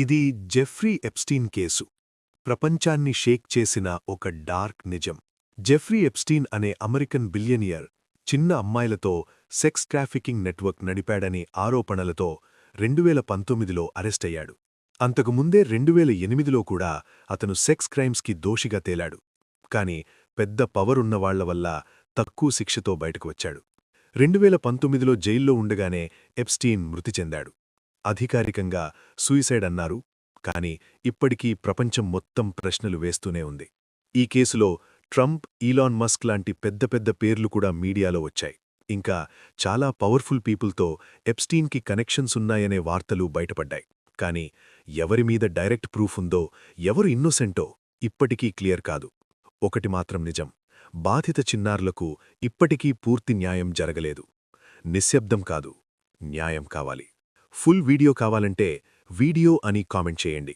ఇది Jeffrey Epstein case. ప్రపంచాన్ని షేక్ చేసిన ఒక డార్క్ నిజం. జెఫ్రీ ఎప్స్టీన్ అనే అమెరికన్ బిలియనియర్ చిన్న అమ్మాయిలతో సెక్స్ ట్రాఫికింగ్ నెట్వర్క్ నడిపాడని ఆరోపణలతో 2019లో అరెస్టయ్యాడు. అంతకుముందే 2008లో కూడా అతను సెక్స్ క్రైమ్స్కి దోషిగా తేలాడు. కాని పెద్ద పవరున్నవాళ్ల వల్ల తక్కువ శిక్షతో బయటకు వచ్చాడు. 2019లో జైల్లో ఉండగానే ఎప్స్టీన్ మృతి చెందాడు. అధికారికంగా సూయిసైడ్ అన్నారు, కాని ఇప్పటికీ ప్రపంచం మొత్తం ప్రశ్నలు వేస్తూనే ఉంది. ఈ కేసులో ట్రంప్, ఈలాన్ మస్క్ లాంటి పెద్ద పెద్ద పేర్లు కూడా మీడియాలో వచ్చాయి. ఇంకా చాలా పవర్ఫుల్ పీపుల్తో ఎప్స్టీన్కి కనెక్షన్స్ ఉన్నాయనే వార్తలు బయటపడ్డాయి. కాని ఎవరిమీద డైరెక్ట్ ప్రూఫ్ ఉందో, ఎవరు ఇన్నోసెంటో ఇప్పటికీ క్లియర్ కాదు. ఒకటి మాత్రం నిజం, బాధిత చిన్నారులకు ఇప్పటికీ పూర్తి న్యాయం జరగలేదు. నిశ్శబ్దం కాదు, న్యాయం కావాలి. ఫుల్ వీడియో కావాలంటే వీడియో అని కామెంట్ చేయండి.